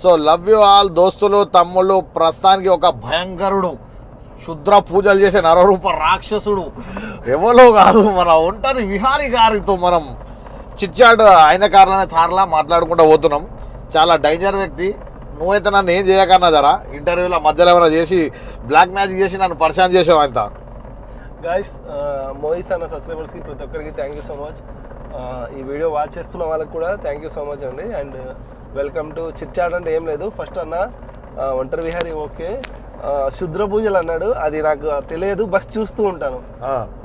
So love you all దోస్తులు తమ్ముళ్ళు. ప్రస్తుతానికి ఒక భయంకరుడు శుద్ర పూజలు చేసే నరరూప రాక్షసుడు ఎవరో కాదు, మన ఒంటరి విహారీ గారితో మనం చిట్చాట్ ఆయన కార్లనే తారలా మాట్లాడుకుంటూ పోతున్నాం. చాలా డేంజర్ వ్యక్తి. నువ్వైతే నన్ను ఏం చేయకన్నా జరా ఇంటర్వ్యూలో మధ్యలో ఏమైనా చేసి బ్లాక్ మ్యాజిక్ చేసి నన్ను పరిచయం చేసావు. అంత గైస్ మోయిస్ అన్న సబ్స్క్రైబర్స్కి ప్రతి ఒక్కరికి థ్యాంక్ యూ సో మచ్. ఈ వీడియో వాచ్ చేస్తున్న వాళ్ళకి కూడా థ్యాంక్ యూ సో మచ్ అండి. And welcome to chitchat. అంటే ఏం లేదు, ఫస్ట్ అన్న ఒంటరి విహారీ ఓకే, శుద్ర పూజలు అన్నాడు, అది నాకు తెలియదు, బస్ చూస్తూ ఉంటాను.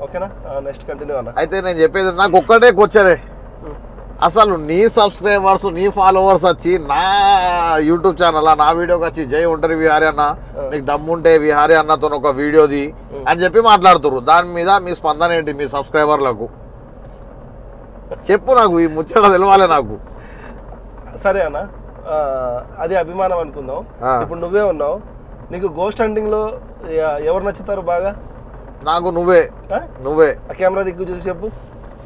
ఓకేనా, నెక్స్ట్ కంటిన్యూ అన్న. అయితే నేను చెప్పేది నాకు ఒక్కటే కూర్చోలే, అసలు నీ సబ్స్క్రైబర్స్ నీ ఫాలోవర్స్ వచ్చి నా యూట్యూబ్ ఛానల్ నా వీడియోకి వచ్చి జై ఒంటరి విహారీ అన్న నీకు దమ్ముంటే విహారీ అన్నతో ఒక వీడియోది అని చెప్పి మాట్లాడుతున్నారు. దాని మీద మీ స్పందన ఏంటి మీ సబ్స్క్రైబర్లకు? చెప్పు, నాకు ఈ ముచ్చట తెలవాలి నాకు. సరే అన్న, అది అభిమానం అనుకుందాం. ఇప్పుడు నువ్వే ఉన్నావు, నీకు గోస్ట్ హంటింగ్ లో ఎవరు నచ్చుతారు బాగా? నాకు నువ్వే. ఆ కెమెరా దిక్కు చూసి చెప్పు.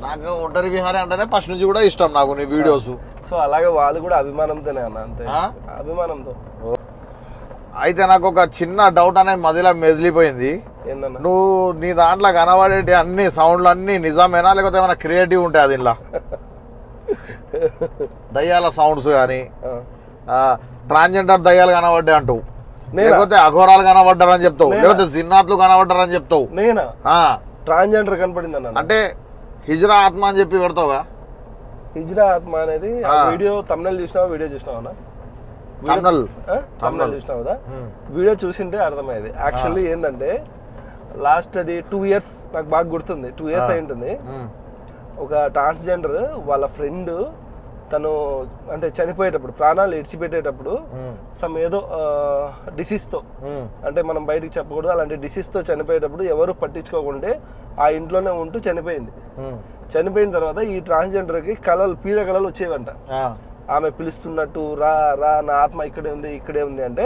నాకు ఒంటరి విహారీ అంటేనే ఫస్ట్ నుంచి కూడా ఇష్టం నాకు నీ వీడియోస్. సో అలాగే వాళ్ళు కూడా అభిమానంతోనే అన్న, అంతే అభిమానంతో. అయితే నాకు ఒక చిన్న డౌట్ అనేది మధ్యలో మెదిలిపోయింది. ఏందన్నా? నువ్వు నీ దాంట్లో కనబడేటి అన్ని సౌండ్లు అన్ని నిజమేనా లేకపోతే ఏమైనా క్రియేటివ్ ఉంటాయి అది? ఇలా దయ్యాల సౌండ్స్ కానీ ట్రాన్స్జెండర్ దయ్యాలు కనబడ్డాయి అంటావు, లేకపోతే అఘోరాలు కనబడ్డారని చెప్తావు, లేకపోతే జిన్నాత్లు కనబడ్డారని చెప్తావు. నేనా ట్రాన్స్జెండర్ కనపడింది అన్న? అంటే హిజ్రా ఆత్మ అని చెప్పి పెడతావుగా. హిజ్రా ఆత్మ అనేది వీడియో తమిళ చూసినావా? వీడియో చూసినావా? తమిళ చూసినావు కదా, వీడియో చూసింటే అర్థమయ్యేది. యాక్చువల్లీ ఏంటంటే లాస్ట్ అది 2 years నాకు బాగా గుర్తుంది, 2 years అయి ఉంటుంది. ఒక ట్రాన్స్జెండర్ వాళ్ళ ఫ్రెండ్ తను అంటే చనిపోయేటప్పుడు, ప్రాణాలు ఇడిచిపెట్టేటప్పుడు సమ్ ఏదో డిసీజ్తో, అంటే మనం బయటికి చెప్పకూడదు, అలాంటి డిసీజ్తో చనిపోయేటప్పుడు ఎవరు పట్టించుకోకుంటే ఆ ఇంట్లోనే ఉంటూ చనిపోయింది. చనిపోయిన తర్వాత ఈ ట్రాన్స్జెండర్కి కళలు, పీడ కళలు వచ్చేవంట. ఆమె పిలుస్తున్నట్టు రా రా నా ఆత్మ ఇక్కడే ఉంది ఇక్కడే ఉంది అంటే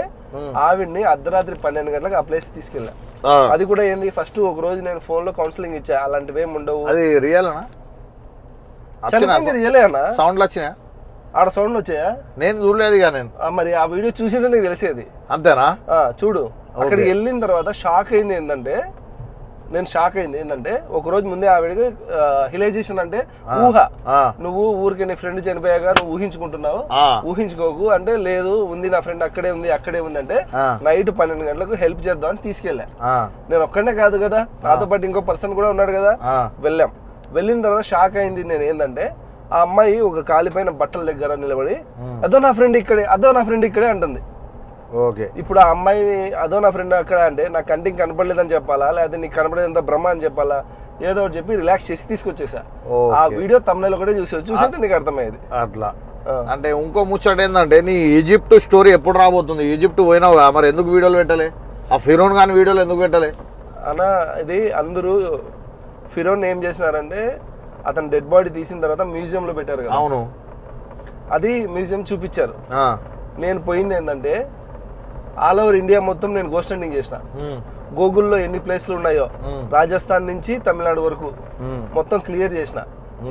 ఆవిడ్ని అర్ధరాత్రి 12 గంటలకు ఆ ప్లేస్ తీసుకెళ్ళా. అది కూడా ఏంది, ఫస్ట్ ఒక రోజు నేను ఫోన్ లో కౌన్సిలింగ్ ఇచ్చా, అలాంటివి ఏమి ఉండవు. అది రియల్ రియలే అన్న. సౌండ్లు వచ్చినా? ఆడ సౌండ్లు వచ్చాయా? నేను చూడలేదు. నేను మరి ఆ వీడియో చూసింటే నీకు తెలిసేది. అంతేనా? చూడు, అక్కడికి వెళ్ళిన తర్వాత షాక్ అయింది ఏంటంటే ఒక రోజు ముందే ఆవిడకి హిలైజేషన్ అంటే ఊహ. నువ్వు ఊరికి నీ ఫ్రెండ్ చనిపోయాక నువ్వు ఊహించుకుంటున్నావు, ఊహించుకోకు అంటే లేదు ఉంది నా ఫ్రెండ్ అక్కడే ఉంది అంటే నైట్ 12 గంటలకు హెల్ప్ చేద్దాం అని తీసుకెళ్ళా. నేను ఒక్కడే కాదు కదా, నాతో పాటు ఇంకో పర్సన్ కూడా ఉన్నాడు కదా. వెళ్ళిన తర్వాత షాక్ అయింది నేను ఏంటంటే ఆ అమ్మాయి ఒక కాలిపోయిన బట్టల దగ్గర నిలబడి అదో నా ఫ్రెండ్ ఇక్కడే అంటుంది. ఇప్పుడు ఆ అమ్మాయిని అదో నా ఫ్రెండ్ అక్కడ అంటే నాకు కంటికి కనపడలేదని చెప్పాలా, లేకపోతే నీకు కనపడేదంత బ్రహ్మ అని చెప్పాలా, ఏదో ఒకటి చెప్పి రిలాక్స్ చేసి తీసుకొచ్చేసా. ఆ వీడియో తమిళలో కూడా చూసింటే నీకు అర్థమయ్యేది. అట్లా అంటే ఇంకో ముచ్చట ఏంటంటే నీ ఈజిప్ట్ స్టోరీ ఎప్పుడు రాబోతుంది? ఈజిప్ట్ పోయినావుగా, మరి ఎందుకు వీడియోలు పెట్టలే? ఆ ఫిరోన్ కానీ వీడియోలు ఎందుకు పెట్టలే అన్న? ఇది అందరూ ఫిరోన్ ఏం చేసినారంటే అతను డెడ్ బాడీ తీసిన తర్వాత మ్యూజియం లో పెట్టారు కదా. అవును, అది మ్యూజియం చూపించారు. నేను పోయింది ఏంటంటే ఆల్ ఓవర్ ఇండియా మొత్తం నేను గోస్ట్ హంటింగ్ చేసిన. గూగుల్లో ఎన్ని ప్లేస్లు ఉన్నాయో రాజస్థాన్ నుంచి తమిళనాడు వరకు మొత్తం క్లియర్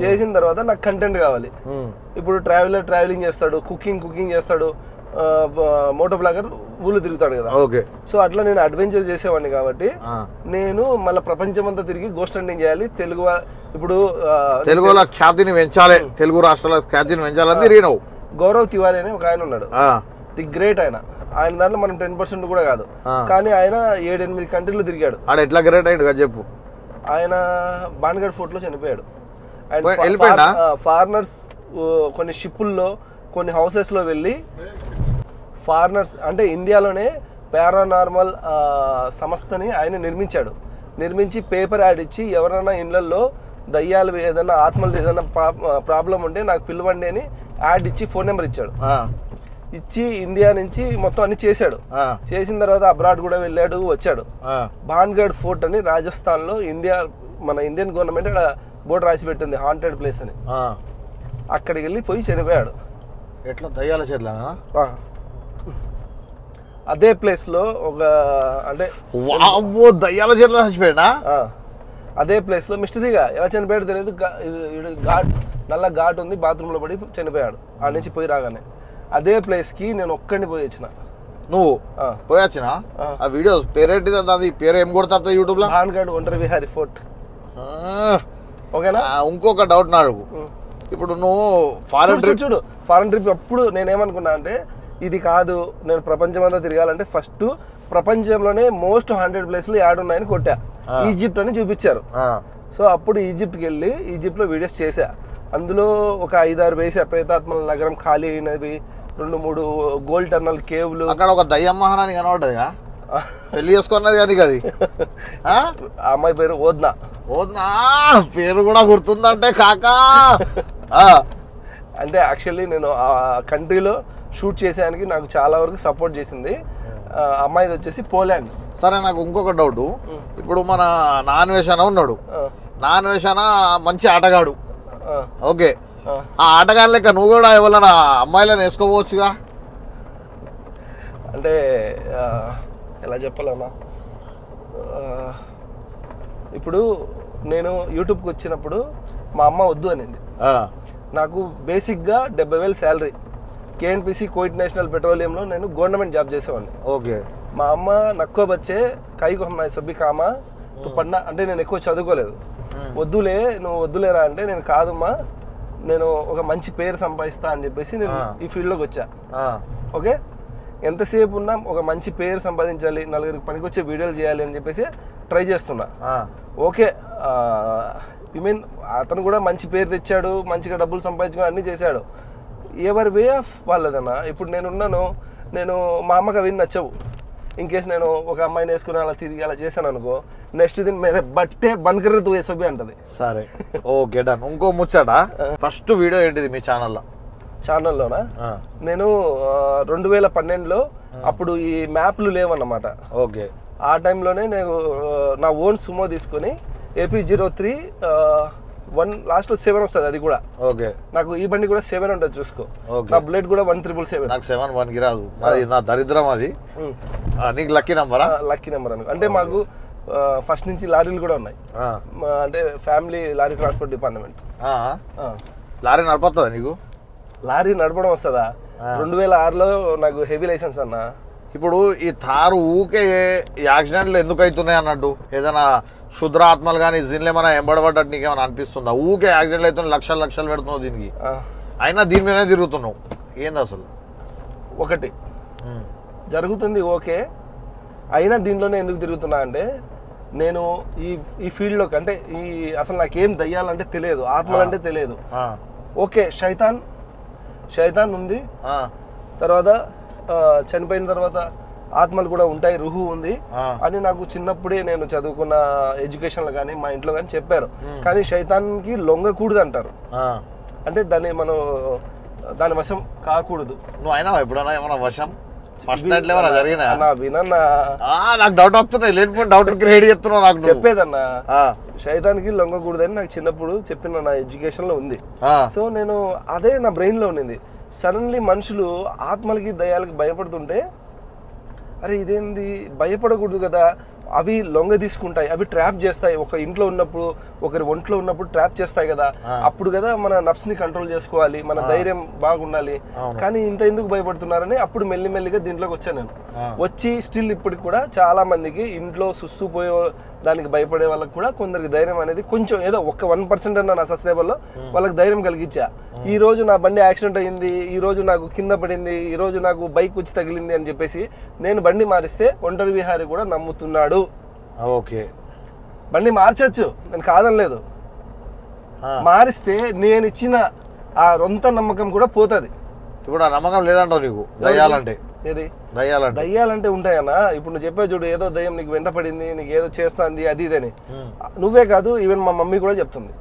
చేసిన తర్వాత నాకు కంటెంట్ కావాలి. ఇప్పుడు ట్రావెలింగ్ చేస్తాడు, కుకింగ్ చేస్తాడు, మోటో బ్లాగర్ ఊళ్ళు తిరుగుతాడు కదా. సో అట్లా నేను అడ్వెంచర్ చేసేవాడిని కాబట్టి నేను మళ్ళీ ప్రపంచం అంతా తిరిగి గోస్ట్ హంటింగ్ చేయాలి. ఇప్పుడు తెలుగులో ఖ్యాతిని పెంచాలి, తెలుగు రాష్ట్రాల ఖ్యాతిని పెంచాలని గౌరవ్ తివారీ అని ఒక ఆయన ఉన్నాడు, ది గ్రేట్. ఆయన దాంట్లో మనం 10% కూడా కాదు, కానీ ఆయన 7-8 కంట్రీలు తిరిగాడు. ఎట్లా గ్రేట్ అయ్యాడు చెప్పు. ఆయన బాన్గఢ్ ఫోర్ట్ లో చనిపోయాడు. అండ్ ఫారినర్స్ కొన్ని షిప్పుల్లో కొన్ని హౌసెస్ లో వెళ్ళి ఫారినర్స్ అంటే ఇండియాలోనే పారానార్మల్ సంస్థని ఆయన నిర్మించి పేపర్ యాడ్ ఇచ్చి ఎవరైనా ఇళ్లలో దయ్యాలు ఏదైనా ఆత్మలు ఏదైనా ప్రాబ్లం ఉంటే నాకు పిలవండి అని యాడ్ ఇచ్చి ఫోన్ నెంబర్ ఇచ్చి ఇండియా నుంచి మొత్తం అన్ని చేసిన తర్వాత అబ్రాడ్ కూడా వెళ్ళాడు, వచ్చాడు. బాన్గఢ్ ఫోర్ట్ అని రాజస్థాన్ లో మన ఇండియన్ గవర్నమెంట్ బోర్డు రాసి పెట్టింది హాంటెడ్ ప్లేస్ అని. అక్కడికి వెళ్ళి పోయి చనిపోయాడు. ఎట్లా దయ్యాల చేతిలో? అదే ప్లేస్ లో ఒక అంటే దయ్యాల చేతిలో చచ్చిపోయాడా? అదే ప్లేస్ లో మిస్టరీగా ఎలా చనిపోయాడు తెలియదు. నల్ల ఘాట్ ఉంది, బాత్రూమ్ లో పడి చనిపోయాడు. ఆ నుంచి పోయి రాగానే అదే ప్లేస్కి నేను ఒక్కడిని పోయి వచ్చిన. నువ్వు పోయొచ్చినా? ఆ వీడియో పేరేంటిది? అది పేరు ఏం కొడతా యూట్యూబ్ లో? భాన్గఢ్ ఒంటరి విహారీ ఫోర్ట్. ఓకేనా? ఇంకొక డౌట్ నాకు, ఇప్పుడు నువ్వు ఫారెన్ ట్రిప్ చూడు, ఫారెన్ ట్రిప్ అప్పుడు నేనేమనుకున్నా అంటే ఇది కాదు, నేను ప్రపంచం అంతా తిరగాలంటే ఫస్ట్ ప్రపంచంలోనే మోస్ట్ 100 ప్లేస్లు యాడున్నాయని కొట్టా. ఈజిప్ట్ అని చూపించారు. సో అప్పుడు ఈజిప్ట్కి వెళ్ళి ఈజిప్ట్లో వీడియోస్ చేశా. అందులో ఒక 5-6 వేసా. ప్రేతాత్మల నగరం ఖాళీ అయినవి, 2-3 గోల్డ్ టన్నల్ కేవ్లు. అక్కడ ఒక దయ్యం మహారాణి కనబడ్డది, పెళ్లి చేసుకున్నది అది కది. ఆ అమ్మాయి పేరు ఓద్నా. ఓద్నా పేరు కూడా గుర్తుందంటే కాకా. అంటే యాక్చువల్లీ నేను ఆ కంట్రీలో షూట్ చేసేదానికి నాకు చాలా వరకు సపోర్ట్ చేసింది. అమ్మాయిది వచ్చేసి పోలాండ్. సరే, నాకు ఇంకొక డౌట్. ఇప్పుడు మన నాన్ వేషణ ఉన్నాడు, నాన్ వేషణ మంచి ఆటగాడు. ఓకే, ఆ ఆటగాడు లెక్క నువ్వు కూడా ఎవరైనా అమ్మాయిలను వేసుకోవచ్చుగా? అంటే ఎలా చెప్పాలన్నా, ఇప్పుడు నేను యూట్యూబ్కి వచ్చినప్పుడు మా అమ్మ వద్దు అనింది. నాకు బేసిక్గా 70,000 శాలరీ. కేఎన్పిసి కోయిట్ నేషనల్ పెట్రోలియంలో నేను గవర్నమెంట్ జాబ్ చేసేవాడిని. ఓకే. మా అమ్మ నక్కో బచ్చే కైకు అమ్మాయి సబ్బి కామా తు పన్నా అంటే నేను ఎక్కువ చదువుకోలేదు. వద్దులే, నువ్వు వద్దులేరా అంటే నేను కాదమ్మా, నేను ఒక మంచి పేరు సంపాదిస్తా అని చెప్పేసి నేను ఈ ఫీల్డ్లోకి వచ్చా. ఓకే, ఎంతసేపు ఉన్నా ఒక మంచి పేరు సంపాదించాలి, నలుగురికి పనికొచ్చే వీడియోలు చేయాలి అని చెప్పేసి ట్రై చేస్తున్నా. ఓకే, ఐ మీన్ అతను కూడా మంచి పేరు తెచ్చాడు, మంచిగా డబ్బులు సంపాదించుకొని అన్నీ చేశాడు. ఎవరి వే ఆఫ్ వాళ్ళదన్నా. ఇప్పుడు నేనున్నాను, నేను మా అమ్మకి అవి నచ్చవు. ఇన్ కేసు నేను ఒక అమ్మాయిని వేసుకుని అలా తిరిగి అలా చేశాను అనుకో, నెక్స్ట్ దిన్ మేరే బట్టే బంకర్ తు వేసబి అంటది. సరే, ఓకే, డన్. ఇంకో ముచ్చట, ఫస్ట్ వీడియో ఏంటిది మీ ఛానల్లో? ఛానల్లోనా? నేను 2012లో అప్పుడు ఈ మ్యాప్లు లేవన్నమాట. ఓకే, ఆ టైంలోనే నేను నా ఓన్ సుమో తీసుకొని AP03 లాస్ట్ 7 వస్తుంది. అది కూడా ఓకే. నాకు ఈ బండి కూడా 7 ఉంటుంది చూసుకో. నా బుల్లెట్ కూడా 1777. నాకు 7 రాదు, అది నా దరిద్రం. అది నీకు లక్కీ నెంబరా? లక్కీ నెంబర్ అనుకో. అంటే మాకు ఫస్ట్ నుంచి లారీలు కూడా ఉన్నాయి. అంటే family lorry transport department. Lorry నడపతుందా నీకు? లారీ నడపడం వస్తుందా? 2006లో నాకు హెవీ లైసెన్స్ అన్న. ఇప్పుడు ఈ తారు ఊకే యాక్సిడెంట్లు ఎందుకు అవుతున్నాయి అన్నట్టు, ఏదైనా శుద్ర ఆత్మలు కానీ జిన్లు ఏమైనా ఎంబడబడ్డట్టు నీకేమైనా అనిపిస్తుందా? ఊకే యాక్సిడెంట్లు అవుతున్నాయి, లక్షలు పెడుతున్నావు దీనికి, అయినా దీని మీదనే తిరుగుతున్నావు, ఏంది అసలు? ఒకటి జరుగుతుంది ఓకే, అయినా దీంట్లోనే ఎందుకు తిరుగుతున్నా అంటే నేను ఈ ఫీల్డ్లోకి అంటే అసలు నాకేం దయ్యాలంటే తెలియదు, ఆత్మలంటే తెలియదు. ఓకే, శైతాన్ ఉంది, తర్వాత చనిపోయిన తర్వాత ఆత్మలు కూడా ఉంటాయి, రుహు ఉంది అని నాకు చిన్నప్పుడే నేను చదువుకున్న ఎడ్యుకేషన్లో కానీ మా ఇంట్లో కానీ చెప్పారు. కానీ శైతాన్కి లొంగకూడదు అంటారు. అంటే దాని వశం కాకూడదు. నువ్వు అయినా ఎప్పుడైనా ఏమన్నా వశం వినన్నా? నాకు డౌట్ వస్తున్నాయి, లేనిపోయిన డౌట్ క్రియేట్ చేస్తున్నావు నాకు. చెప్పేదన్నా, శైతానికి లొంగకూడదని నాకు చిన్నప్పుడు చెప్పిన నా ఎడ్యుకేషన్ లో ఉంది. సో నేను అదే నా బ్రెయిన్ లో ఉన్నది. సడన్లీ మనుషులు ఆత్మలకి దయ్యాలకి భయపడుతుంటే, అరే ఇదేంది, భయపడకూడదు కదా, అవి లొంగ తీసుకుంటాయి, అవి ట్రాప్ చేస్తాయి. ఒక ఇంట్లో ఉన్నప్పుడు, ఒకరి ఒంట్లో ఉన్నప్పుడు ట్రాప్ చేస్తాయి కదా, అప్పుడు కదా మన నర్వ్స్ ని కంట్రోల్ చేసుకోవాలి, మన ధైర్యం బాగుండాలి. కానీ ఇంత ఎందుకు భయపడుతున్నారని అప్పుడు మెల్లిమెల్లిగా దీంట్లోకి వచ్చాను నేను. వచ్చి స్టిల్ ఇప్పటికి కూడా చాలా మందికి ఇంట్లో సుస్సుపోయే దానికి భయపడే వాళ్ళకి కూడా కొందరికి ధైర్యం అనేది కొంచెం ఏదో ఒక 1% అన్న నా సబ్స్క్రైబర్లో వాళ్ళకి ధైర్యం కలిగించా. ఈ రోజు నా బండి యాక్సిడెంట్ అయ్యింది, ఈ రోజు నాకు కింద పడింది, ఈ రోజు నాకు బైక్ వచ్చి తగిలింది అని చెప్పేసి నేను బండి మారిస్తే ఒంటరి విహారీ కూడా నమ్ముతున్నాడు. ఓకే, బండి మార్చచ్చు, నేను కాదనలేదు. మారిస్తే నేను ఇచ్చిన ఆ రొంత నమ్మకం కూడా పోతుంది. ఇప్పుడు ఆ నమ్మకం లేదంటావు నీకు దయ్యాలంటే? ఏది దయ్యాలంటే ఉంటాయన్నా. ఇప్పుడు నువ్వు చెప్పే చూడు, ఏదో దయ్యం నీకు వెంట పడింది, నీకు ఏదో చేస్తుంది అది ఇదని. నువ్వే కాదు, ఈవెన్ మా మమ్మీ కూడా చెప్తుంది.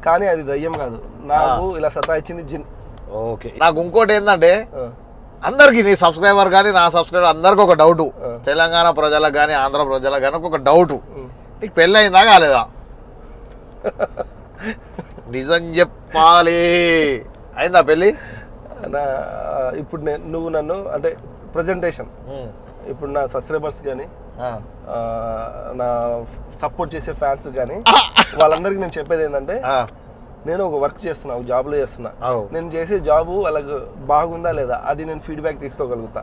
కానీ అది దయ్యం కాదు, నాకు ఇలా సతాయిచ్చింది జిన్. ఓకే, నాకు ఇంకోటి ఏంటంటే అందరికి, నీ సబ్స్క్రైబర్ కానీ నా సబ్స్క్రైబర్ అందరికి ఒక డౌట్, తెలంగాణ ప్రజలకు కానీ ఆంధ్ర ప్రజలకు కానీ ఒక డౌట్, నీకు పెళ్ళి అయిందా కాలేదా? నిజం చెప్పాలి, అయిందా పెళ్ళి? ఇప్పుడు నువ్వు నన్ను అంటే ప్రజెంటేషన్, ఇప్పుడు నా సబ్స్క్రైబర్స్ కానీ నా సపోర్ట్ చేసే ఫ్యాన్స్ కానీ వాళ్ళందరికీ నేను చెప్పేది ఏంటంటే, నేను ఒక వర్క్ చేస్తున్నా, ఒక జాబ్లో చేస్తున్నా. అవు. నేను చేసే జాబు వాళ్ళకు బాగుందా లేదా అది నేను ఫీడ్బ్యాక్ తీసుకోగలుగుతా.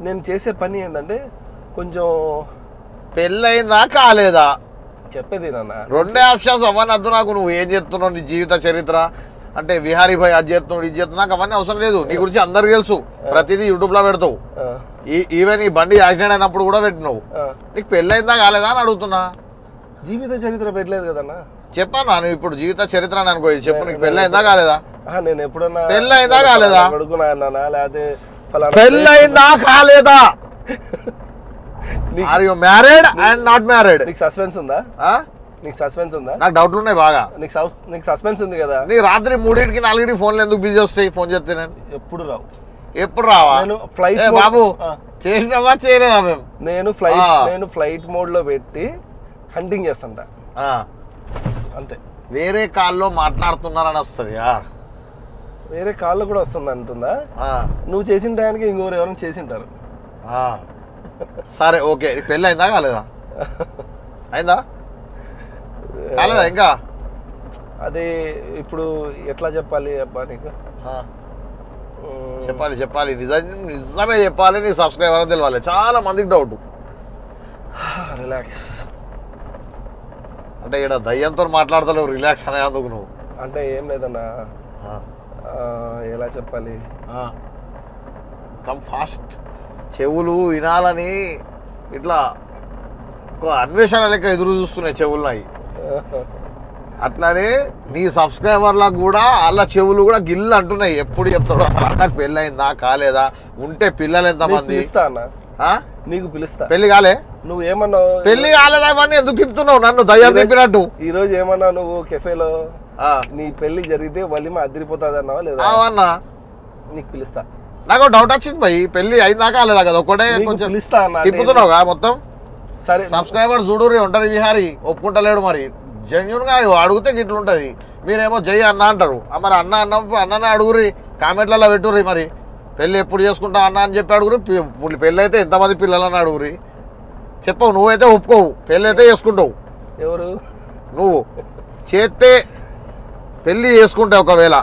నేను చేసే పని ఏంటంటే కొంచెం పెళ్ళయిందా కాలేదా చెప్పేది నాన్న, రెండే ఆప్షన్స్. అవన్నీ వద్దు నాకు. నువ్వు ఏం చేస్తున్నావు, నీ జీవిత చరిత్ర అంటే విహారీ భాయ్ అది చేస్తున్నావు ఇది చేస్తున్నావు, నాకు అవన్నీ అవసరం లేదు. నీ గురించి అందరికి తెలుసు, ప్రతిదీ యూట్యూబ్ లో పెడతావు. ఈవెన్ ఈ బండి యాక్సిడెంట్ అయినప్పుడు కూడా పెట్టినావు. నీకు పెళ్ళయిందా కాలేదా అని అడుగుతున్నా. జీవిత చరిత్ర పెట్టలేదు కదన్నా. చెప్పాను నువ్వు ఇప్పుడు జీవిత చరిత్ర అని అనుకో, చెప్పు నీకు పెళ్ళయిందా కాలేదా? నేను ఎప్పుడన్నా పెళ్ళయిందా కాలేదా? అడుగునా లేకపోతే పెళ్ళయిందా కాలేదా? Are you married and not married? నీకు సస్పెన్స్ ఉందా? నీకు సస్పెన్స్ ఉందా? నాకు డౌట్లు ఉన్నాయి బాగా. నీకు సస్పెన్స్ ఉంది కదా. నీకు రాత్రి 3కి 4కి ఫోన్లు ఎందుకు బిజీ వస్తాయి? ఫోన్ చేస్తే నేను ఎప్పుడు రావు. ఎప్పుడు రావా? నేను ఫ్లైట్ బాబు చేసినావా చేయలేదా? మేము నేను ఫ్లైట్ మోడ్ లో పెట్టి హంటింగ్ చేస్తుంటా అంతే. వేరే కాల్లో మాట్లాడుతున్నారని వస్తుంది. వేరే కాల్లో కూడా వస్తుంది అంటుందా? నువ్వు చేసిన టైంకి ఇంకోరు ఎవరైనా చేసింటారు. సరే ఓకే. పెళ్ళి అయిందా కాలేదా? అయిందా కాలేదా ఇంకా? అది ఇప్పుడు ఎట్లా చెప్పాలి అబ్బా నీకు? చెప్పాలి నిజమే చెప్పాలి. నీ సబ్స్క్రైబర్ అని తెలియాలి. చాలా మందికి డౌట్. రిలాక్స్ అంటే ఇక్కడ దయ్యంతో మాట్లాడతలేవు రిలాక్స్ అనేందుకు నువ్వు. అంటే ఏం లేదన్నా, ఎలా చెప్పాలి, కమ్ ఫాస్ట్. చెవులు వినాలని ఇట్లా ఒక అన్వేషణ లెక్క ఎదురు చూస్తున్నాయి చెవులు నాయి. అట్లానే నీ సబ్స్క్రైబర్లకు కూడా వాళ్ళ చెవులు కూడా గిల్లు అంటున్నాయి. ఎప్పుడు చెప్తాడు అసలు అన్నకు పెళ్ళయిందా కాలేదా, ఉంటే పిల్లలు ఎంతమంది? నీకు పిలుస్తా. పెళ్లి కాలే? నువ్వు ఏమన్నావు? పెళ్లి కాలేదా అవన్నీ ఎందుకు తిప్పుతున్నావు నన్ను దయ్యం తిప్పినట్టు? ఈ రోజు ఏమన్నా నువ్వు కెఫేలో నీ పెళ్లి జరిగితే వలిమ అదిరిపోతుంది అన్నావా లేదా? అవన్నా నీకు పిలుస్తా. నాకు డౌట్ వచ్చింది భయ్, పెళ్లి అయిందా కాలేదా కదా ఒకటే కొంచెం పిలుస్తా అన్న. తిప్పుతున్నావుగా మొత్తం. సరే సబ్స్క్రైబర్ చూడుర్రి ఒంటరి విహారీ ఒప్పుకుంటలేడు. మరి జెన్యున్ గా అడిగితే గిట్లుంటది. మీరేమో జై అన్న అంటారు. మరి అన్ననే అడుగురి, కామెంట్లలో పెట్టుర్రి. మరి పెళ్ళి ఎప్పుడు చేసుకుంటా అన్న అని చెప్పి అడుగురి. పెళ్ళి అయితే ఎంతమంది పిల్లలని అడుగురి. చెప్పవు. నువ్వైతే ఒప్పుకోవు, పెళ్ళి అయితే చేసుకుంటావు. ఎవరు? నువ్వు చేస్తే పెళ్లి చేసుకుంటావు. ఒకవేళ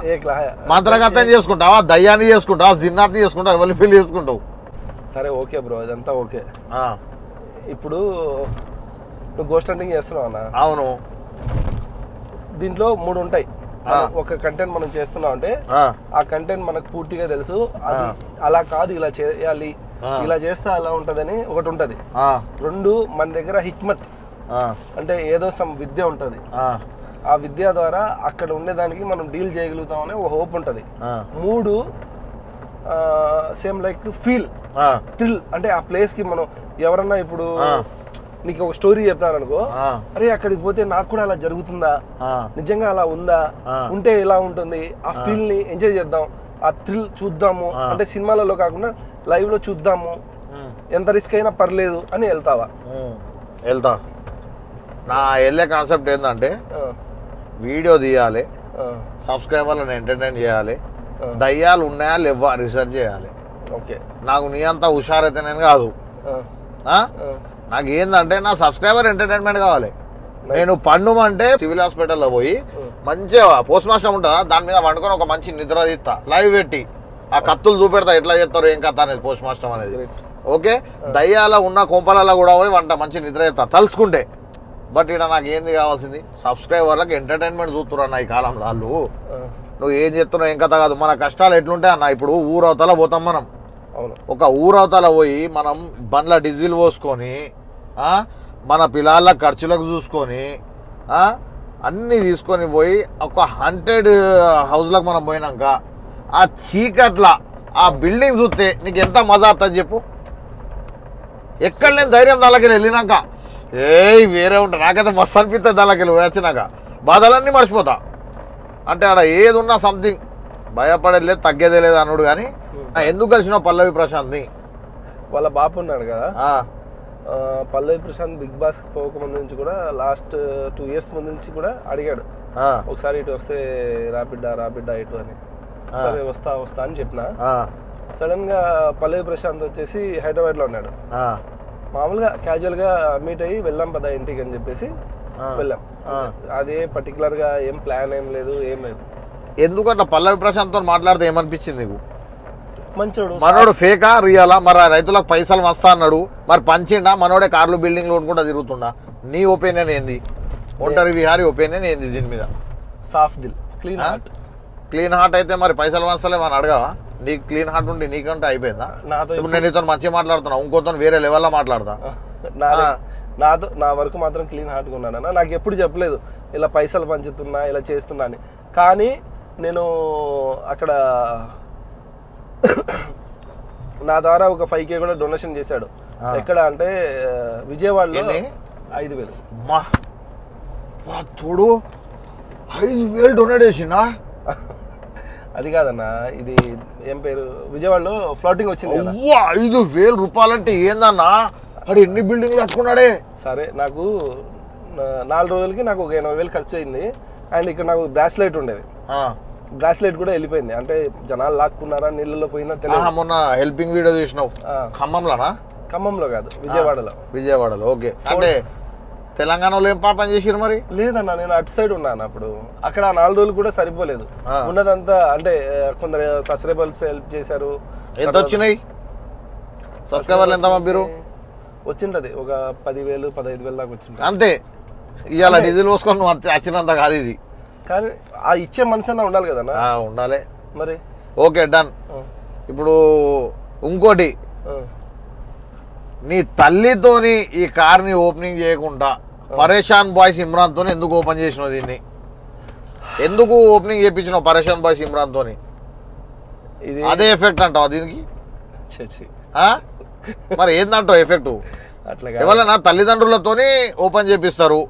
మంత్రగతం చేసుకుంటావా, దయ్యాన్ని చేసుకుంటావా, జిన్నాన్ని చేసుకుంటావు, ఎవరిని పెళ్లి చేసుకుంటావు? సరే ఓకే బ్రో, ఇదంతా ఓకే. ఇప్పుడు నువ్వు గోస్ట్ హంటింగ్ చేస్తున్నావు అన్న. అవును. దీంట్లో 3 ఉంటాయి. ఒక కంటెంట్ మనం చేస్తున్నాం అంటే ఆ కంటెంట్ మనకు పూర్తిగా తెలుసు. అది అలా కాదు, ఇలా చేయాలి, ఇలా చేస్తే అలా ఉంటదని ఒకటి ఉంటది. 2 మన దగ్గర హిక్మత్ అంటే ఏదో సమ్ విద్య ఉంటది. ఆ విద్య ద్వారా అక్కడ ఉండేదానికి మనం డీల్ చేయగలుగుతామనే ఒక హోప్ ఉంటది. 3 సేమ్ లైక్ ఫీల్ థ్రిల్ అంటే ఆ ప్లేస్ కి మనం ఎవరన్నా ఇప్పుడు నీకు ఒక స్టోరీ చెప్పినారనుకో, అరే అక్కడికి పోతే నాకు కూడా అలా జరుగుతుందా, నిజంగా అలా ఉందా, ఉంటే ఎలా ఉంటుంది, ఆ ఫీల్ ని ఎంజాయ్ చేద్దాం, ఆ థ్రిల్ చూద్దాము అంటే సినిమాలలో కాకుండా లైవ్ లో చూద్దాము, ఎంత రిస్క్ అయినా పర్లేదు అని వెళ్తావా? వెళ్తా. నా వెళ్ళే కాన్సెప్ట్ ఏంటంటే వీడియో తీయాలి, సబ్స్క్రైబర్లను ఎంటర్టైన్ చేయాలి, దయ్యాలు ఉన్నాయా లేవా రీసెర్చ్ చేయాలి. ఓకే. నాకు నీ అంతా హుషారైతే నేను కాదు. నాకు ఏంటంటే నా సబ్స్క్రైబర్ ఎంటర్టైన్మెంట్ కావాలి. నేను పండుమంటే సివిల్ హాస్పిటల్లో పోయి మంచిగా పోస్ట్ మాస్టర్ ఉంటుందా దాని మీద వండుకొని ఒక మంచి నిద్ర తీస్తా, లైవ్ పెట్టి ఆ కత్తులు చూపెడతా ఎట్లా చేస్తారు ఏం కథ అనేది పోస్ట్ మాస్టర్ అనేది. ఓకే. దయ్యాల ఉన్న కొంపలలో కూడా పోయి వంట మంచి నిద్ర చేస్తా తలుచుకుంటే. బట్ ఇక్కడ నాకు ఏంది కావాల్సింది, సబ్స్క్రైబర్లకు ఎంటర్టైన్మెంట్ చూస్తున్నా ఈ కాలంలో. వాళ్ళు నువ్వు ఏం చెప్తున్నావు ఏం కథ కాదు. మన కష్టాలు ఎట్లుంటాయి అన్న, ఇప్పుడు ఊరవతల పోతాం మనం. ఒక ఊరవతల పోయి మనం బండ్ల డీజిల్ పోసుకొని మన పిల్లల ఖర్చులకు చూసుకొని అన్నీ తీసుకొని పోయి ఒక 100 హౌస్లకు మనం పోయినాక ఆ చీకట్ల ఆ బిల్డింగ్ చూస్తే నీకు ఎంత మజా వస్తుంది చెప్పు. ఎక్కడ నేను ధైర్యం దానికి వెళ్ళినాక వేరే ఉంటా. నాకైతే మస్తు అనిపిస్తుంది దానికి వచ్చినాక, బాధలన్నీ మర్చిపోతా. అంటే ఆడ ఏది ఉన్నా సంథింగ్ భయపడేది లేదు, తగ్గేదే లేదు అన్నాడు. కానీ ఎందుకు కలిసినావు పల్లవి ప్రశాంత్ని? వాళ్ళ బాపు ఉన్నాడు కదా, పల్లవి ప్రశాంత్ బిగ్ బాస్ పోకముందు నుంచి కూడా లాస్ట్ 2 years ముందు నుంచి కూడా అడిగాడు ఒకసారి ఇటు వస్తే రాపిడ్డా ఇటు అని. సరే వస్తా అని చెప్పిన. సడన్ గా పల్లవి ప్రశాంత్ వచ్చేసి హైదరాబాద్ లో ఉన్నాడు. మామూలుగా క్యాజువల్ గా మీట్ అయ్యి వెళ్దాం పదా ఇంటికి అని చెప్పేసి వెళ్ళాం. అదే పర్టికులర్ గా ఏం ప్లాన్ ఏం లేదు, ఏం లేదు. ఎందుకంటే పల్లవి ప్రశాంత్ తో మాట్లాడితే ఏమనిపించింది నీకు? మంచోడు, మనోడు ఫేకా రియలా? మరి రైతులకు పైసలు వస్తా అన్నాడు, మరి పంచిండా? మనోడే కార్లు బిల్డింగ్లు కొనుక్కుంటా తిరుగుతుండా? నీ ఒపీనియన్ ఏంది? ఒంటరి విహారీ ఒపీనియన్ ఏంది దీని మీద? సాఫ్ట్ దిల్, క్లీన్ హార్ట్. క్లీన్ హార్ట్ అయితే మరి పైసలు వస్తలేవు అని అడగవా? నీకు క్లీన్ హార్ట్ ఉండి నీకంటే అయిపోయిందా? ఇప్పుడు నేను నీతో మంచిగా మాట్లాడుతున్నా, ఇంకోతో వేరే లెవెల్లో మాట్లాడతా. నా వరకు మాత్రం క్లీన్ హార్ట్గా ఉన్నానన్నా. నాకు ఎప్పుడు చెప్పలేదు ఇలా పైసలు పంచుతున్నా ఇలా చేస్తున్నా అని. కానీ నేను అక్కడ నా ద్వారా ఒక 5K కూడా డొనేషన్ చేశాడు. ఎక్కడ అంటే విజయవాడలో 5,000. చూడు 5,000 డొనేట్ చేసిందా? అది కాదన్నా, ఇది ఏం పేరు, విజయవాడలో ఫ్లోటింగ్ వచ్చింది కదా. 5,000 రూపాయలంటే ఏందన్నా? అడు ఎన్ని బిల్డింగ్లు కట్టుకున్నాడే. సరే, నాకు 4 రోజులకి నాకు ఒక 80,000 ఖర్చు అయింది. అండ్ ఇక్కడ నాకు బ్రాస్లెట్ ఉండేది, బ్రాస్లెట్ కూడా వెళ్ళిపోయింది. అంటే జనాలు లాక్కున్నారా, నీళ్ళలో పోయినా తెలియదు. మొన్న హెల్పింగ్ వీడియో చూసినావు ఖమ్మంలోనా? ఖమ్మంలో కాదు, విజయవాడలో. విజయవాడలో, ఓకే. అంటే తెలంగాణలో ఏం పాపం చేసిరు మరి? లేదన్నా, నేను అటు సైడ్ ఉన్నాను అప్పుడు. అక్కడ 4 రోజులు కూడా సరిపోలేదు. ఉన్నదంతా అంటే కొందరు సబ్స్క్రైబర్స్ హెల్ప్ చేశారు. ఎంత వచ్చినాయి సబ్స్క్రైబర్లు? ఎంత మీరు వచ్చింటది ఒక 10,000 15,000 దాకా వచ్చింది అంతే. ఇవాళ డీజిల్ పోసుకొని నువ్వు వచ్చినంత కాదు ఇది. కానీ ఆ ఇచ్చే మనసు అన్న ఉండాలి కదన్నా. ఉండాలి మరి. Okay, done. ఇప్పుడు ఇంకోటి, నీ తల్లితోని ఈ కార్ని ఓపెనింగ్ చేయకుండా పరేషాన్ బాయ్స్ ఇమ్రాన్ తోని ఎందుకు ఓపెన్ చేసినావు దీన్ని? ఎందుకు ఓపెనింగ్ చేయించినావు పరేషాన్ బాయ్స్ ఇమ్రాన్ తోని? ఇది అదే ఎఫెక్ట్ అంటావా దీనికి? మరి ఏందంటావు ఎఫెక్ట్? అట్లా ఎవరైనా తల్లిదండ్రులతోని ఓపెన్ చేపిస్తారు,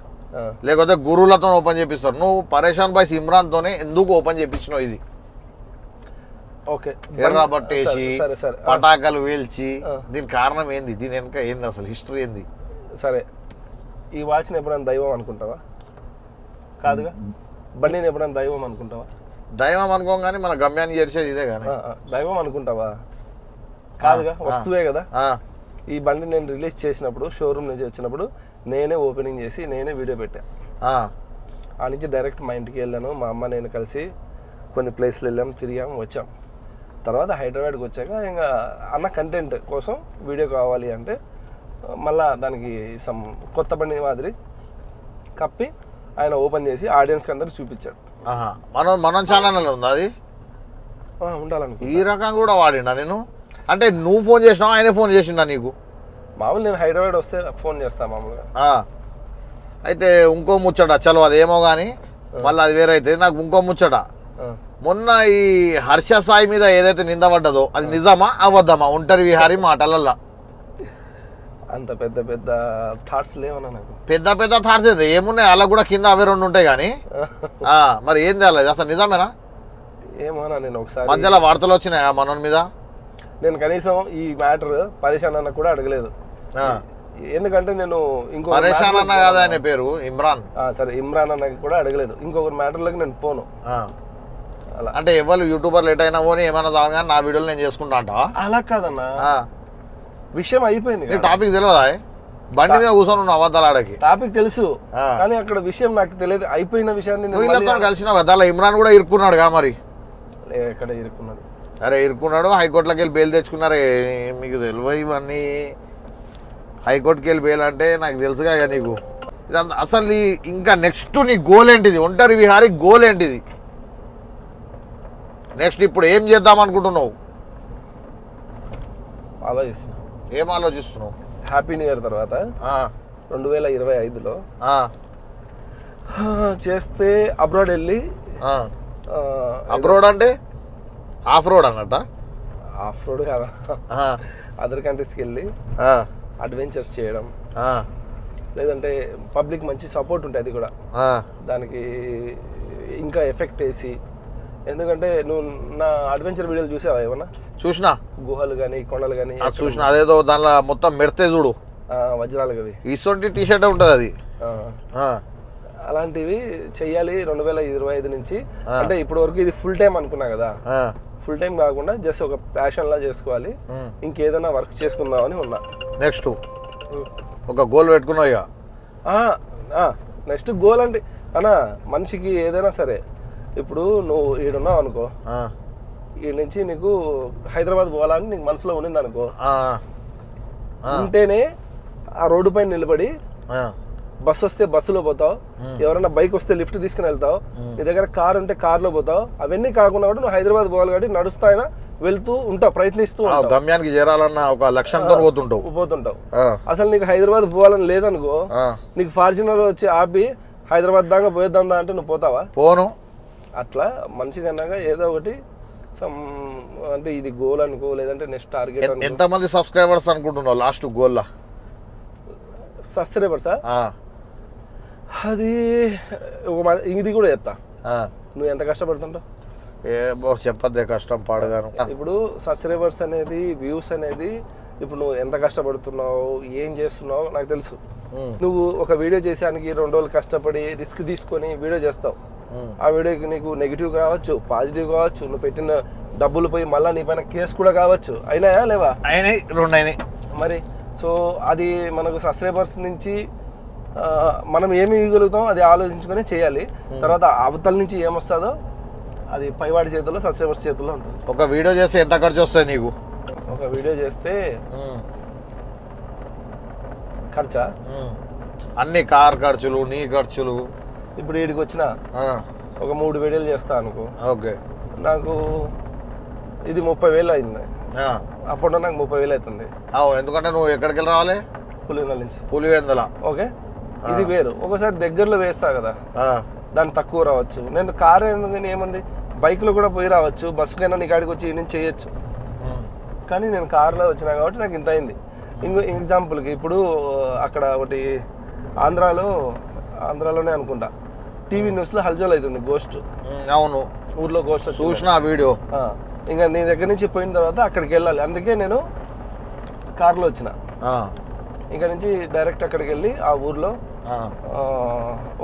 లేకపోతే గురువులతో ఓపెన్ చేపిస్తారు. నువ్వు పరేషాన్ బాయ్స్ ఇమ్రాన్ తోనే ఎందుకు ఓపెన్ చేపించినావు ఇది? ఓకే, ఎర్ర పట్టేసి పటాకాలు వేల్చి, దీని కారణం ఏంది? దీని వెనక ఏంది అసలు హిస్టరీ ఏంది? సరే, ఈ వాచ్ని ఎప్పుడైనా దైవం అనుకుంటావా? కాదుగా. బండిని ఎప్పుడైనా దైవం అనుకుంటావా? దైవం అనుకోగానే మన గమ్యాన్ని చేర్చేది ఇదే కానీ దైవం అనుకుంటావా? కాదుగా, వస్తువే కదా. ఈ బండి నేను రిలీజ్ చేసినప్పుడు, షోరూమ్ నుంచి వచ్చినప్పుడు నేనే ఓపెనింగ్ చేసి నేనే వీడియో పెట్టాను. ఆ నుంచి డైరెక్ట్ మా ఇంటికి వెళ్ళాను. మా అమ్మ నేను కలిసి కొన్ని ప్లేస్లు వెళ్ళాము, తిరిగాము, వచ్చాం. తర్వాత హైదరాబాద్కి వచ్చాక ఇంకా అన్న కంటెంట్ కోసం వీడియో కావాలి అంటే మళ్ళీ దానికి సమ్ కొత్త బండి మాదిరి కప్పి ఆయన ఓపెన్ చేసి ఆడియన్స్కి అందరికి చూపించాడు. మన ఛానల్ ఉందా అది? ఉండాలను. ఈ రకం కూడా వాడినా నేను? అంటే నువ్వు ఫోన్ చేసినావు, ఆయనే ఫోన్ చేసిండా నీకు? మామూలు నేను హైదరాబాద్ వస్తే ఫోన్ చేస్తాను మామూలుగా. అయితే ఇంకో ముచ్చట, చలో అదేమో కానీ మళ్ళీ అది వేరైతే. నాకు ఇంకో ముచ్చట, మొన్న ఈ హర్ష సాయి మీద ఏదైతే నిందపడ్డదో అది నిజమా అబద్ధమా? ఒంటరి విహారీ మాటలల్లా అంత పెద్ద పెద్ద థాట్స్ లేవన్నా నాకు. పెద్ద పెద్ద థాట్స్ ఏంది? ఏమున్నాయి అలా కూడా, కింద అవే 2 ఉంటాయి కానీ. మరి ఏంది అలా? అసలు నిజమేనా? ఏమోనా, నేను ఒకసారి మధ్యలో వార్తలు వచ్చినాయా మనోని మీద? నేను కనీసం ఈ మ్యాటర్ పరేషాన్ అన్న కూడా అడగలేదు. ఎందుకంటే నేను ఇంకో పరేషాన్ అన్న కాదు ఆయన పేరు, ఇమ్రాన్. సరే, ఇమ్రాన్ అన్న కూడా అడగలేదు. ఇంకొకరి మ్యాటర్లోకి నేను పోను. అలా అంటే ఎవరు యూట్యూబర్ లేట్ అయినా పోనీ ఏమైనా కానీ నా వీడియోలు నేను చేసుకుంటా అంట. అలా కాదన్నా, విషయం అయిపోయింది. టాపిక్ తెలియదా? బండి మీద కూర్చొని ఉన్న అబద్ధాలు ఆడకి. టాపిక్ తెలుసు కానీ అక్కడ విషయం నాకు తెలియదు. అయిపోయిన విషయాన్ని కలిసిన అలా ఇమ్రాన్ కూడా ఇరుక్కున్నాడు కా? మరి ఎక్కడ ఇరుక్కున్నాడు? అరే ఇరుక్కున్నాడు, హైకోర్టులోకి వెళ్ళి బెయిల్ తెచ్చుకున్నారే. మీకు తెలియవు ఇవన్నీ? హైకోర్టుకి వెళ్ళి బెయిల్ అంటే నాకు తెలుసుగా నీకు. ఇదంతా అసలు ఇంకా నెక్స్ట్ నీ గోల్ ఏంటిది? ఒంటరి విహారీ గోల్ ఏంటిది నెక్స్ట్? ఇప్పుడు ఏం చేద్దాం అనుకుంటున్నావు? ఆలోచిస్తున్నా. ఏం ఆలోచిస్తున్నావు? హ్యాపీ న్యూ ఇయర్ తర్వాత 2025లో చేస్తే అబ్రాడ్ వెళ్ళి, అబ్రాడ్ అంటే ఆఫ్ రోడ్ అన్నట్ట? ఆఫ్ రోడ్ కాదా, అదర్ కంట్రీస్కి వెళ్ళి అడ్వెంచర్స్ చేయడం, లేదంటే పబ్లిక్ మంచి సపోర్ట్ ఉంటుంది. అది కూడా దానికి ఇంకా ఎఫెక్ట్ వేసి. ఎందుకంటే నువ్వు నా అడ్వెంచర్ వీడియోలు చూసావా ఏమన్నా? చూసినా, గుహలు కానీ కొండలు కానీ చూసిన. అదేదో దానిలో మొత్తం మెడితే చూడు, వజ్రాలు అవి ఇసొంటి టీషర్ట్ ఉంటుంది అది. అలాంటివి చెయ్యాలి 2025 నుంచి. అంటే ఇప్పటి వరకు ఇది ఫుల్ టైం అనుకున్నా కదా, ఫుల్ టైం కాకుండా జస్ట్ ఒక ప్యాషన్ లా చేసుకోవాలి. ఇంకేదైనా వర్క్ చేసుకుందామని ఉన్నా. నెక్స్ట్ ఒక గోల్ పెట్టుకున్నావు ఇక? నెక్స్ట్ గోల్ అంటే అన్నా మనిషికి ఏదైనా సరే ఇప్పుడు నువ్వు ఈడున్నావు అనుకో, ఈ నుంచి నీకు హైదరాబాద్ పోవాలని నీకు మనసులో ఉండింది అనుకో, ఉంటేనే ఆ రోడ్డు పైన నిలబడి బస్సు వస్తే బస్సులో పోతావు, ఎవరైనా బైక్ వస్తే లిఫ్ట్ తీసుకుని వెళ్తావు, నీ దగ్గర కార్ ఉంటే కార్లో పోతావు. అవన్నీ కాకుండా కూడా నువ్వు హైదరాబాద్ పోవాలి కాబట్టి నడుస్తాయినా వెళ్తూ ఉంటావు, ప్రయత్నిస్తూ ఉంటావు, గమ్యానికి చేరాలన్న ఒక లక్ష్యంతో పోతుంటావు. అసలు నీకు హైదరాబాద్ పోవాలని లేదనుకో, నీకు ఫార్చునర్ వచ్చి ఆపి హైదరాబాద్ దాకా పోయేద్దాం అంటే నువ్వు పోతావా? పోను. అట్లా మనిషి కన్నాగా ఏదో ఒకటి అంటే ఇది గోల్ అనుకో, లేదంటే నెక్స్ట్ టార్గెట్. ఎంతమంది సబ్స్క్రైబర్స్ అనుకుంటున్నావు లాస్ట్ గోల్? సబ్స్క్రైబర్సా? అది ఇది కూడా చెప్తా. నువ్వు ఎంత కష్టపడుతుంటావు? చెప్పద్దే, కష్టం పాడగాను. ఇప్పుడు సబ్స్క్రైబర్స్ అనేది, వ్యూస్ అనేది, ఇప్పుడు నువ్వు ఎంత కష్టపడుతున్నావు, ఏం చేస్తున్నావు నాకు తెలుసు. నువ్వు ఒక వీడియో చేసానికి 2 రోజులు కష్టపడి రిస్క్ తీసుకొని వీడియో చేస్తావు. ఆ వీడియోకి నీకు నెగిటివ్ కావచ్చు, పాజిటివ్ కావచ్చు, నువ్వు పెట్టిన డబ్బులు పోయి మళ్ళీ నీ పైన కేసు కూడా కావచ్చు. అయినాయా లేవా? అయినాయి, 2 అయినాయి మరి. సో అది మనకు సబ్స్క్రైబర్స్ నుంచి మనం ఏమి ఇవ్వగలుగుతాం అది ఆలోచించుకొని చేయాలి. తర్వాత అవతల నుంచి ఏమొస్తుందో అది పైవాడి చేతుల్లో, సబ్స్క్రైబర్స్ చేతుల్లో ఉంటుంది. ఒక వీడియో చేస్తే ఎంత ఖర్చు వస్తుంది నీకు? ఒక వీడియో చేస్తే ఖర్చా అన్ని కార్ ఖర్చులు, నీ ఖర్చులు. ఇప్పుడు వీడికి వచ్చిన ఒక 3 వీడియోలు చేస్తా అనుకో, ఓకే, నాకు ఇది 30,000 అయింది. అప్పుడు నాకు 30,000 అవుతుంది. ఎందుకంటే నువ్వు ఎక్కడికి వెళ్ళి రావాలి? పులివెందుల నుంచి. పులివెందుల, ఓకే. ఇది వేరు. ఒకసారి దగ్గరలో వేస్తా కదా, దాన్ని తక్కువ రావచ్చు. నేను కార్ ఎందుకని ఏముంది, బైక్లో కూడా పోయి రావచ్చు, బస్సుకైనా నీ కాడికి వచ్చి నేను చేయొచ్చు. కానీ నేను కార్లో వచ్చినా కాబట్టి నాకు ఇంత అయింది. ఇంకో ఎగ్జాంపుల్కి ఇప్పుడు అక్కడ ఒకటి ఆంధ్రాలోనే అనుకుంటా టీవీ న్యూస్లో హల్చల్ అవుతుంది, గోస్ట్. అవును, ఊర్లో గోస్ట్ చూసిన వీడియో. ఇంకా నీ దగ్గర నుంచి పోయిన తర్వాత అక్కడికి వెళ్ళాలి, అందుకే నేను కార్లో వచ్చిన. ఇంకా నుంచి డైరెక్ట్ అక్కడికి వెళ్ళి ఆ ఊర్లో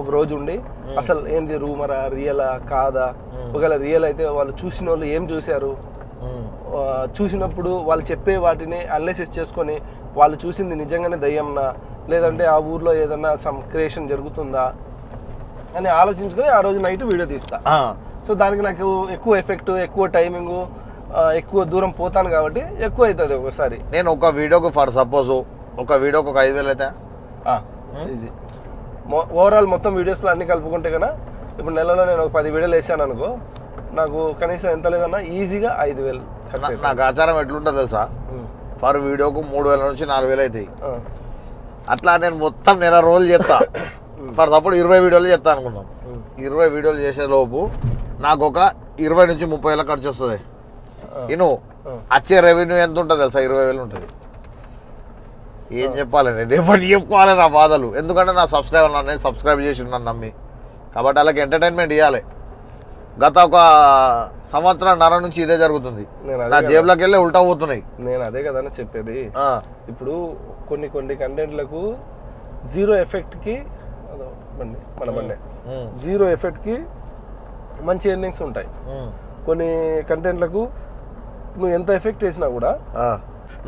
ఒక రోజు ఉండి అసలు ఏంది రూమరా, రియలా కాదా, ఒకవేళ రియల్ అయితే వాళ్ళు చూసిన వాళ్ళు ఏం చూశారు, చూసినప్పుడు వాళ్ళు చెప్పే వాటిని అనాలిసిస్ చేసుకొని వాళ్ళు చూసింది నిజంగానే దయ్యంనా, లేదంటే ఆ ఊర్లో ఏదన్నా సమ్ క్రియేషన్ జరుగుతుందా అని ఆలోచించుకొని ఆ రోజు నైట్ వీడియో తీస్తా. సో దానికి నాకు ఎక్కువ ఎఫెక్ట్, ఎక్కువ టైమింగ్, ఎక్కువ దూరం పోతాను కాబట్టి ఎక్కువ అవుతుంది ఒకసారి. నేను ఒక వీడియోకి ఫర్ సపోజ్ ఒక వీడియోకి ఒక 5,000 అయితే ఈజీ. ఓవరాల్ మొత్తం వీడియోస్లో అన్ని కలుపుకుంటే కన్నా ఇప్పుడు నెలలో నేను ఒక 10 వీడియోలు వేసాను అనుకో, నాకు కనీసం ఎంత లేదన్నా ఈజీగా 5,000 ఖర్చు. నాకు ఆచారం ఎట్లుంటుంది తెలుసా, ఫర్ వీడియోకు 3,000 నుంచి 4,000 అవుతాయి. అట్లా నేను మొత్తం నెల రోజులు చేస్తా. ఫర్ సపోజ్ 20 వీడియోలు చేస్తా అనుకున్నాం. 20 వీడియోలు చేసే లోపు నాకు ఒక 20 నుంచి 30,000 ఖర్చు వస్తుంది. నేను వచ్చే రెవెన్యూ ఎంత ఉంటుంది తెలుసా? 20,000 ఉంటుంది. ఏం చెప్పాలి, నేను ఎప్పటి చెప్పుకోవాలి నా బాధలు. ఎందుకంటే నా సబ్స్క్రైబర్ నన్ను సబ్స్క్రైబ్ చేసి నన్ను నమ్మి, కాబట్టి వాళ్ళకి ఎంటర్టైన్మెంట్ ఇవ్వాలి. గత ఒక సంవత్సరంన్నర నుంచి ఇదే జరుగుతుంది. నా జేబులోకి వెళ్ళి ఉల్టా పోతున్నాయి. నేను అదే కదా చెప్పేది. ఇప్పుడు కొన్ని కంటెంట్లకు జీరో ఎఫెక్ట్కి మన బండి జీరో ఎఫెక్ట్కి మంచి ఎర్నింగ్స్ ఉంటాయి. కొన్ని కంటెంట్లకు నువ్వు ఎంత ఎఫెక్ట్ వేసినా కూడా.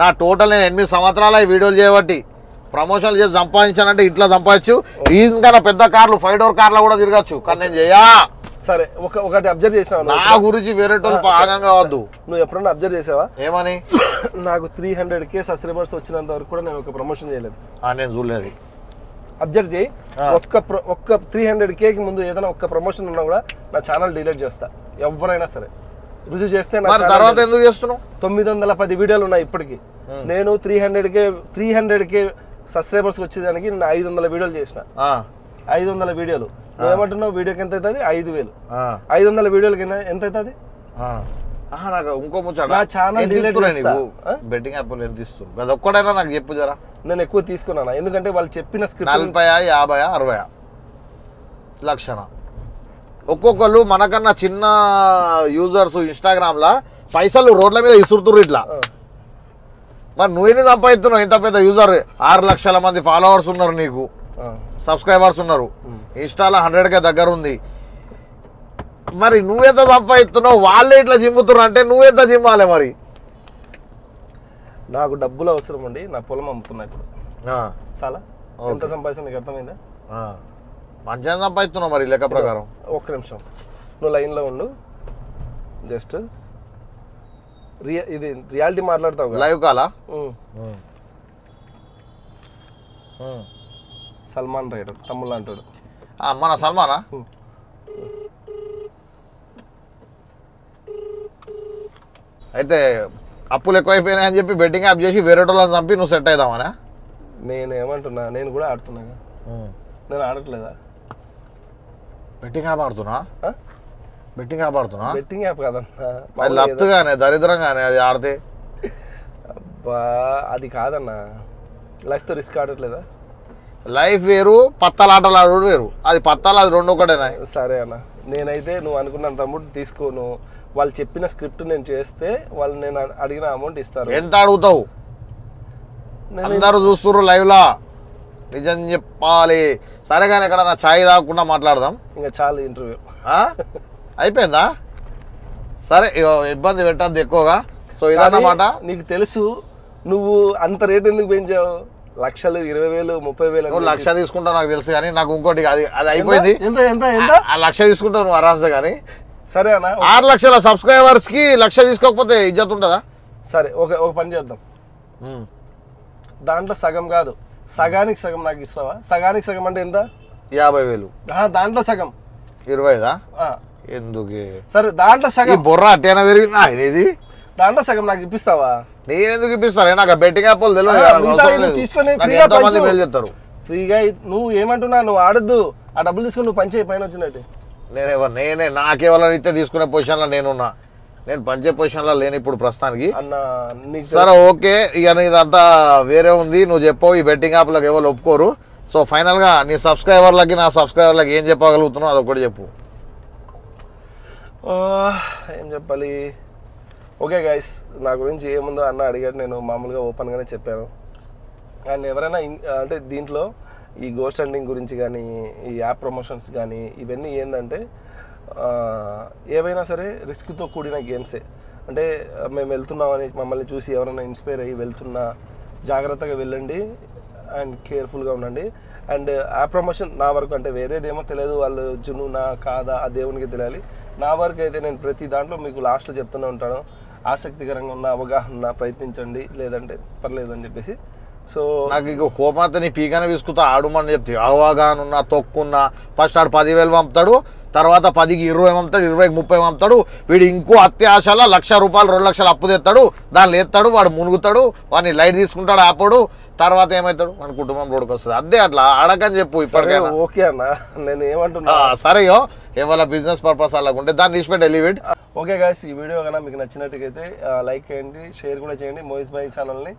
నా టోటల్ నేను 8 సంవత్సరాల ఈ వీడియోలు చేయబట్టి ప్రమోషన్లు చేసి సంపాదించానంటే ఇట్లా సంపాదించు. ఇంకా పెద్ద కార్లు 5 డోర్ కార్లు కూడా తిరగచ్చు, కానీ నేను చేయా. సరే, ఒకటి అబ్జర్వ్ చేసావా? నా గురించి వేరే భాగంగా వద్దు. నువ్వు ఎప్పుడన్నా అబ్జర్వ్ చేసావా? ఏమని? నాకు 300K సబ్స్క్రైబర్స్ వచ్చినంత వరకు కూడా నేను ఒక ప్రమోషన్ చేయలేదు. నేను చూడలేదు. అబ్జర్వ్ చేయి. ఒక్క 300Kకి ముందు ఏదైనా ఒక్క ప్రమోషన్ ఉన్నా కూడా నా ఛానల్ డిలీట్ చేస్తా, ఎవరైనా సరే. రుజువు చేస్తే తర్వాత ఎందుకు చేస్తున్నావు? 910 వీడియోలు ఉన్నాయి ఇప్పటికి. నేను 300K సబ్స్క్రైబర్స్ వచ్చేదానికి నేను 500 వీడియోలు చేసిన. 500 వీడియోలు. నువ్వేమంటున్నావు వీడియోకి ఎంత అవుతుంది? 5,000. 500 వీడియోలకి ఎంత అవుతుంది? ఇంకో ముచ్చట, నా ఛానల్ డిలీట్ చేస్తా. బెట్టింగ్ యాప్ ఎంత ఇస్తున్నావు? అది ఒక్కడైనా నాకు చెప్పు జరా. నేను ఎక్కువ తీసుకున్నాను, ఎందుకంటే వాళ్ళు చెప్పిన స్క్రిప్ట్ 40, 50, 60 లక్షణ. ఒక్కొక్కరు మనకన్నా చిన్న యూజర్స్ ఇన్స్టాగ్రామ్ లా పైసలు రోడ్ల మీద ఇసురుతురు ఇట్లా. మరి నువ్వేని సంపాదిస్తున్నావు? ఇంత పెద్ద యూజర్, 6 లక్షల మంది ఫాలోవర్స్ ఉన్నారు, నీకు సబ్స్క్రైబర్స్ ఉన్నారు, ఇన్స్టాలో 100K దగ్గర ఉంది. మరి నువ్వెంత సంపాదిస్తున్నావు? వాళ్ళే ఇట్లా జిమ్ముతున్నారు అంటే నువ్వెంత జిమ్మాలి? మరి నాకు డబ్బులు అవసరం అండి, నా పొలం అమ్ముతున్నా ఇప్పుడు. చాలా ఎంత సంపాదిస్తున్నా నీకు అర్థమైందా? మంచిగా సంపాదిస్తున్నావు మరి లెక్క ప్రకారం. ఒక్క నిమిషం నువ్వు లైన్లో ఉండు. జస్ట్ ఇది రియాలిటీ మాట్లాడతావు లైవ్ కాలా. సల్మాన్ రైడర్ తమ్ముళ్ళు అంటాడు. మన సల్మానా? అయితే అప్పులు ఎక్కువైపోయినాయి అని చెప్పి బెట్టింగ్ యాప్ చేసి వేరే వాళ్ళని చంపి నువ్వు సెట్ అవుదామనా? నేను ఏమంటున్నా, నేను కూడా ఆడుతున్నాగా. నేను ఆడట్లేదా? బెట్టింగ్ యాప్ ఆడుతున్నా? బెట్టింగ్ యాప్ ఆడుతున్నా? బెట్టింగ్ యాప్ కదన్నా, అది లప్తుగానే దరిద్రంగానే అది ఆడితే. అబ్బా అది కాదన్నా, లైఫ్తో రిస్క్ ఆడట్లేదా? లైఫ్ వేరు, పత్తాలాటలు ఆడు వేరు. అది పత్తాలు, అది రెండు ఒకటేనా? సరే అన్న, నేనైతే నువ్వు అనుకున్నంత అమౌంట్ తీసుకోను. వాళ్ళు చెప్పిన స్క్రిప్ట్ నేను చేస్తే వాళ్ళు నేను అడిగిన అమౌంట్ ఇస్తారు. ఎంత అడుగుతావు? అందరూ చూస్తున్నారు లైవ్ లా, నిజం చెప్పాలి. సరే కానీ ఇక్కడ నా ఛాయ్ తాగకుండా మాట్లాడదాం. ఇంకా చాలు ఇంటర్వ్యూ అయిపోయిందా? సరే ఇబ్బంది పెట్టద్దు ఎక్కువగా. సో ఇదన్నమాట. నీకు తెలుసు నువ్వు అంత రేట్ ఎందుకు పెంచావు? లక్షలు, 20,000, 30,000. నువ్వు లక్ష తీసుకుంటావు నాకు తెలుసు, కానీ నాకు ఇంకోటి అది అయిపోయింది. ఆ లక్ష తీసుకుంటావు నువ్వు ఆరామ్సే. కానీ సరే అన్న, 6 లక్షల సబ్స్క్రైబర్స్ కి లక్ష తీసుకోకపోతే ఇజ్జత్ ఉంటుందా? సరే ఒక పని చేద్దాం. దాంట్లో సగం కాదు, సగానికి సగం నాకు ఇస్తావా? సగానికి సగం అంటే ఎంత? 50,000. దాంట్లో సగం 20,000 ఎందుకు? సరే దాంట్లో సగం. బొర్ర అట్టేనా పెరిగిందా ఇది? దాంట్లో సగం నాకు ఇప్పిస్తావా? నేను ఎందుకు ఇప్పిస్తాను? నాకు బెట్టింగ్ యాప్ తెలియదు. ఫ్రీగా నువ్వు ఏమంటున్నా, నువ్వు ఆడద్దు. ఆ డబ్బులు తీసుకొని నువ్వు పంచే పైన వచ్చినట్టు. నేనే నాకేవాళ్ళని ఇస్తే తీసుకునే పొజిషన్లో నేనున్నా. నేను పంచే పొజిషన్లో లేను ఇప్పుడు ప్రస్తుతానికి. సరే ఓకే, ఇక ఇదంతా వేరే ఉంది. నువ్వు చెప్పవు, ఈ బెట్టింగ్ యాప్లకు ఎవరు ఒప్పుకోరు. సో ఫైనల్గా నీ సబ్స్క్రైబర్లకి నా సబ్స్క్రైబర్లకి ఏం చెప్పగలుగుతున్నావు అదొకటి చెప్పు. ఏం చెప్పాలి? ఓకే గైస్, నా గురించి ఏముందో అన్న అడిగాడు, నేను మామూలుగా ఓపెన్గానే చెప్పాను. అండ్ ఎవరైనా అంటే దీంట్లో ఈ గోస్ట్ హంటింగ్ గురించి కానీ, ఈ యాప్ ప్రమోషన్స్ కానీ, ఇవన్నీ ఏంటంటే ఏవైనా సరే రిస్క్తో కూడిన గేమ్సే. అంటే మేము వెళ్తున్నామని మమ్మల్ని చూసి ఎవరైనా ఇన్స్పైర్ అయ్యి వెళ్తున్నా, జాగ్రత్తగా వెళ్ళండి అండ్ కేర్ఫుల్గా ఉండండి. అండ్ యాప్ ప్రమోషన్ నా వరకు, అంటే వేరేదేమో తెలియదు, వాళ్ళు జునునా కాదా ఆ దేవునికి తెలియాలి. నా వరకు అయితే నేను ప్రతి దాంట్లో మీకు లాస్ట్లో చెప్తూనే ఉంటాను, ఆసక్తికరంగా ఉన్న అవగాహన ప్రయత్నించండి, లేదంటే పర్లేదు అని చెప్పేసి. సో నాకు ఇంకో కోపంతో నీ పీకానే విసుకుతా ఆడుమని చెప్తే అవగాహన ఉన్నా తొక్కున్నా. ఫస్ట్ ఆడు 10,000 పంపుతాడు, తర్వాత 10కి 20 పంపుతాడు, 20కి 30 పంపుతాడు. వీడు ఇంకో అత్యాశల ₹1,00,000 2,00,000 అప్పు తెస్తాడు, దాన్ని ఎత్తాడు, వాడు మునుగుతాడు, వాడిని లైట్ తీసుకుంటాడు ఆపోడు. తర్వాత ఏమవుతాడు? మన కుటుంబం రోడ్డుకి వస్తుంది. అదే అట్లా అడగని చెప్పు ఇప్పటికైనా. ఓకే అన్న, నేను ఏమంటున్నా సరేయో ఏమైనా బిజినెస్ పర్పస్ అలా ఉంటే దాన్ని తీసిపెట్టి ఎలివేట్. ఓకే గైస్, ఈ వీడియో కన్నా మీకు నచ్చినట్టుగైతే లైక్ చేయండి, షేర్ కూడా చేయండి. మోయిస్ భాయ్ ఛానల్ని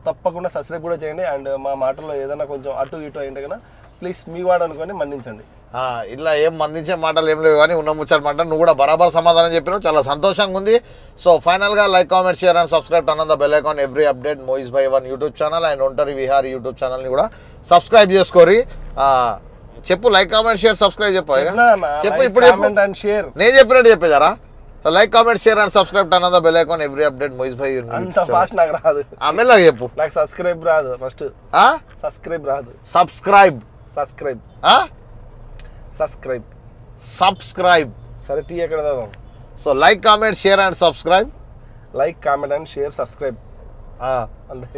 తప్పకుండా సబ్స్క్రైబ్ కూడా చేయండి. అండ్ మా మాటల్లో ఏదైనా కొంచెం అటు ఇటు అయింటే కన్నా ప్లీజ్ మీ వాడు అనుకొని మన్నించండి. ఇలా ఏం మందించే మాటలు ఏం లేవు, కానీ ఉన్న ముచ్చట మాట నువ్వు కూడా బరాబర్ సమాధానం చెప్పినావు, చాలా సంతోషంగా ఉంది. సో ఫైనల్గా like, comment, share and subscribe turn on the bell icon every update. Moyis Bhai 1 YouTube channel and Ontari Vihari YouTube ఛానల్ని కూడా సబ్స్క్రైబ్ చేసుకోరి. చెప్పు, లైక్, కామెంట్, షేర్, సబ్స్క్రైబ్ చెప్పు. ఇప్పుడు నేను చెప్పినట్టు చెప్పేదారా? Like, comment, share and subscribe turn on the bell icon every update. Moyis Bhai అంత fast నాకు రాదు, మెల్లగా చెప్పు. నాకు సబ్స్క్రైబ్ రాదు. ఫస్ట్ సబ్స్క్రైబ్ రాదు. సబ్స్క్రైబ్ సబ్స్క్రైబ్ సబ్స్క్రైబ్ సబ్స్క్రైబ్ సరే తీ ఎక్కడ చదవం. So like, comment, share and subscribe. Like, comment and share, subscribe.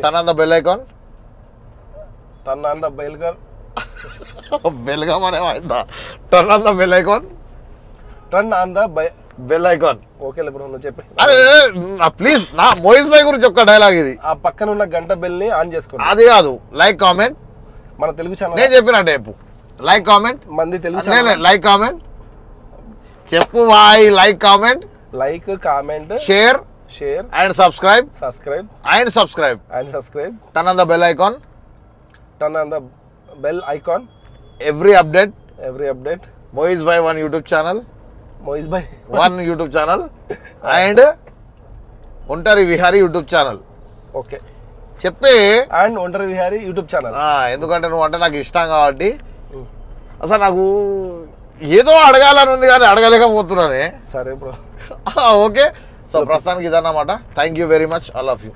Turn on the bell icon. Turn on the bell icon. బెల్గా మనే turn on the bell icon. Turn on the bell icon. Okay bro, నువ్వు చెప్పి. అరే please, నా మోయిస్ భాయ్ గురించి ఒక dialogue ఇది. ఆ పక్కన ఉన్న గంట బెల్ ని ఆన్ చేసుకోండి. అది కాదు, లైక్, కామెంట్. మన తెలుగు ఛానల్ నేను చెప్పినట్టు చెప్పు. Like, comment. మంది తెలుగు ఛానల్. లైక్, కామెంట్ చెప్పు భాయ్. Like, comment, like, comment, share and subscribe. Turn on the bell icon. Every update. Moyis Bhai 1 YouTube channel. Moyis Bhai 1 YouTube channel and Ontari Vihari YouTube channel. Okay చెప్పి and Ontari Vihari YouTube channel. ఎందుకంటే నువ్వు అంటే నాకు ఇష్టం కాబట్టి. అసలు నాకు ఏదో అడగాలని ఉంది కానీ అడగలేకపోతున్నానే. సరే బ్రో. ఓకే, సో ప్రస్తుతానికి ఇదన్నమాట. Thank you very much, all of you.